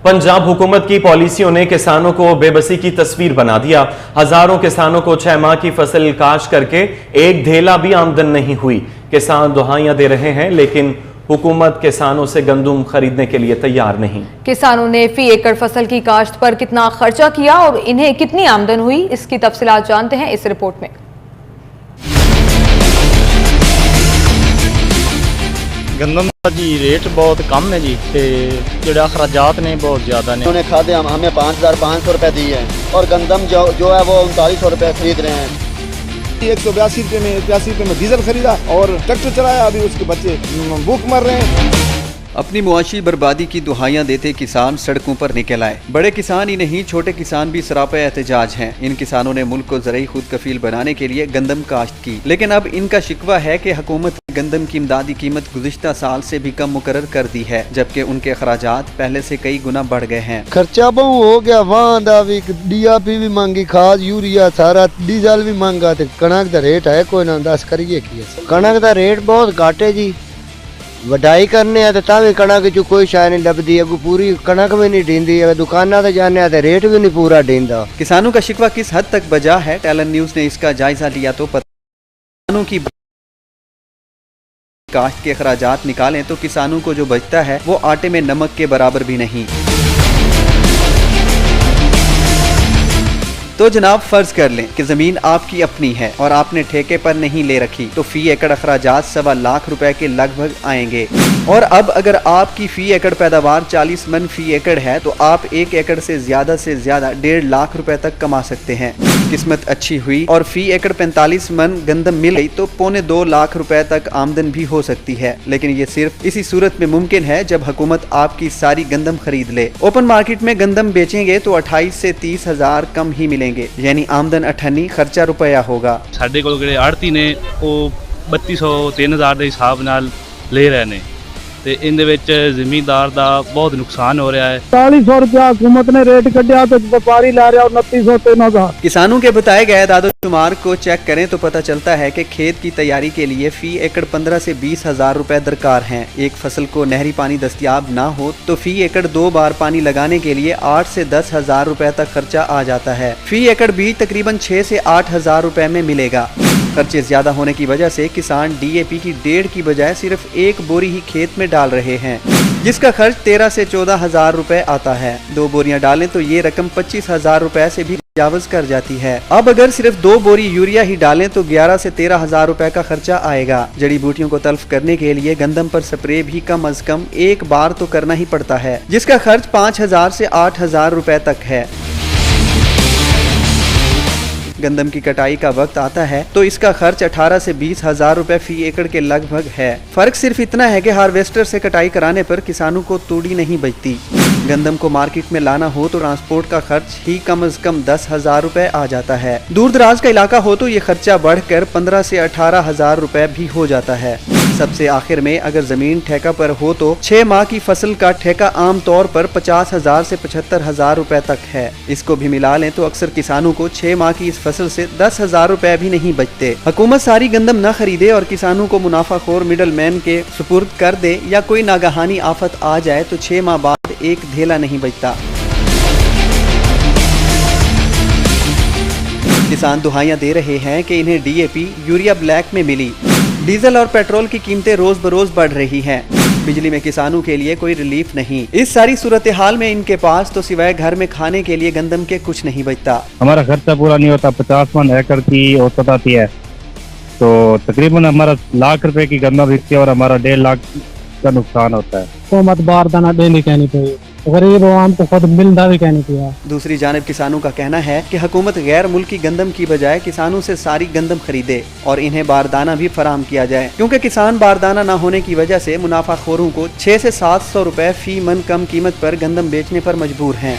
पंजाब हुकूमत की पॉलिसियों ने किसानों को बेबसी की तस्वीर बना दिया। हजारों किसानों को 6 माह की फसल काश्त करके एक धेला भी आमदन नहीं हुई। किसान दुहाइयां दे रहे हैं, लेकिन हुकूमत किसानों से गंदम खरीदने के लिए तैयार नहीं। किसानों ने फी एकड़ फसल की काश्त पर कितना खर्चा किया और इन्हें कितनी आमदन हुई, इसकी तफसीलात जानते हैं इस रिपोर्ट में। गंदम का जी रेट बहुत कम है जी, जो अखराजात ने बहुत ज्यादा ने। उन्होंने खादे हमें 5,500 रुपए दिए हैं और गंदम जो है वो 3900 रुपए खरीद रहे हैं। 182 रुपये में 83 रुपये में डीजल खरीदा और ट्रैक्टर चलाया, अभी उसके बच्चे भूख मर रहे हैं। अपनी मुआशी बर्बादी की दुहाइयां देते किसान सड़कों पर निकल आए। बड़े किसान ही नहीं, छोटे किसान भी सरापा एहतजाज हैं। इन किसानों ने मुल्क को ज़राई खुद कफील बनाने के लिए गंदम काश्त की, लेकिन अब इनका शिकवा है कि हुकूमत ने गंदम की इमदादी कीमत गुज़िश्ता साल से भी कम मुकर्रर कर दी है, जबकि उनके अखराजात पहले से कई गुना बढ़ गए हैं। खर्चा बहु हो गया, वहां भी DAP भी मांगी, खाद यूरिया सारा, डीजल भी मांगा, कणक का रेट है कोई ना दस करिए की। कणक का रेट बहुत घट है जी, वडाई करने भी कणक चो कोई शाय नहीं लभदी, अगू पूरी कणक भी नहीं ढींदी, दुकाना ते जाने ते रेट भी नहीं पूरा ढींदा। किसानों का शिकवा किस हद तक बजा है, टैलेंट न्यूज ने इसका जायजा लिया तो किसानों की काश्त के अखराजात निकालें तो किसानों को जो बचता है वो आटे में नमक के बराबर भी नहीं। तो जनाब फर्ज कर लें कि जमीन आपकी अपनी है और आपने ठेके पर नहीं ले रखी, तो फी एकड़ अखराजात 1.25 लाख रुपए के लगभग आएंगे। और अब अगर आपकी फी एकड़ पैदावार 40 मन फी एकड़ है तो आप 1 एकड़ से ज्यादा 1.5 लाख रुपए तक कमा सकते हैं। किस्मत अच्छी हुई और फी एकड़ 45 मन गंदम मिल गई तो 1.25 लाख रुपए तक आमदन भी हो सकती है, लेकिन ये सिर्फ इसी सूरत में मुमकिन है जब हुकूमत आपकी सारी गंदम खरीद ले। ओपन मार्केट में गंदम बेचेंगे तो 28 से 30 हजार कम ही मिलेंगे, यानी आमदन 98, खर्चा रुपया होगा। साढ़े कोल ਜਿਹੜੇ ਆੜਤੀ ਨੇ ਉਹ 3200 3000 ਦੇ ਹਿਸਾਬ ਨਾਲ ले रहे ਨੇ ਤੇ ਇਹਦੇ ਵਿੱਚ ਜ਼ਿਮੀਂਦਾਰ ਦਾ ਬਹੁਤ ਨੁਕसान हो रहा है। 4000 रुपया हुकूमत ने रेट कटिया तो व्यापारी ला रहा 2900 3000। किसानों के बताए गए दादोशुमार को चेक करें तो पता चलता है कि खेत की तैयारी के लिए फी एकड़ 15 से 20 हजार रुपए दरकार हैं। एक फसल को नहरी पानी दस्तियाब ना हो तो फी एकड़ 2 बार पानी लगाने के लिए 8 से 10 हजार रुपए तक खर्चा आ जाता है। फी एकड़ बीज तकरीबन 6 से 8 हजार रुपए में मिलेगा। खर्चे ज्यादा होने की वजह से किसान DAP की 1.5 की बजाय सिर्फ 1 बोरी ही खेत में डाल रहे हैं, जिसका खर्च 13 से 14 हजार रुपए आता है। 2 बोरियां डालें तो ये रकम 25 हजार रुपए से भी तजावुज कर जाती है। अब अगर सिर्फ 2 बोरी यूरिया ही डालें तो 11 से 13 हजार रुपए का खर्चा आएगा। जड़ी बूटियों को तल्फ करने के लिए गंदम पर स्प्रे भी कम अज कम 1 बार तो करना ही पड़ता है, जिसका खर्च 5000 से 8000 रुपए तक है। गंदम की कटाई का वक्त आता है तो इसका खर्च 18 से 20 हजार रुपए फी एकड़ के लगभग है। फर्क सिर्फ इतना है कि हार्वेस्टर से कटाई कराने पर किसानों को तूड़ी नहीं बचती। गंदम को मार्केट में लाना हो तो ट्रांसपोर्ट का खर्च ही कम से कम 10 हजार रुपए आ जाता है। दूर दराज का इलाका हो तो ये खर्चा बढ़कर 15 से 18 हजार रुपए भी हो जाता है। सबसे आखिर में अगर जमीन ठेका पर हो तो 6 माह की फसल का ठेका आम तौर पर 50 हजार से 75 हजार रुपए तक है। इसको भी मिला लें तो अक्सर किसानों को 6 माह की इस फसल से 10 हजार रुपए भी नहीं बचते। हुकूमत सारी गंदम न खरीदे और किसानों को मुनाफाखोर मिडल मैन के सुपुर्द कर दे या कोई नागहानी आफत आ जाए तो 6 माह बाद एक धेला नहीं बचता। किसान दुहाइयां दे रहे हैं कि इन्हें DAP यूरिया ब्लैक में मिली। डीजल और पेट्रोल की कीमतें रोज बरोज बढ़ रही हैं। बिजली में किसानों के लिए कोई रिलीफ नहीं। इस सारी सूरत हाल में इनके पास तो सिवाय घर में खाने के लिए गंदम के कुछ नहीं बचता। हमारा खर्चा पूरा नहीं होता। 50 मन एकड़ की औसत आती है तो तकरीबन हमारा लाख रुपए की गंदम बिकती है और हमारा 1.5 लाख का नुकसान होता है। हुकूमत बारदाना देनी कहनी चाहिए, गरीब आवाम को खुद मिलना भी कहनी चाहिए। दूसरी जानिब किसानों का कहना है कि हुकूमत गैर मुल्की गंदम की बजाय किसानों से सारी गंदम खरीदे और इन्हें बारदाना भी फराहम किया जाए, क्योंकि किसान बारदाना न होने की वजह से मुनाफाखोरों को 6 से 700 रुपए फी मन कम कीमत पर गंदम बेचने पर मजबूर हैं।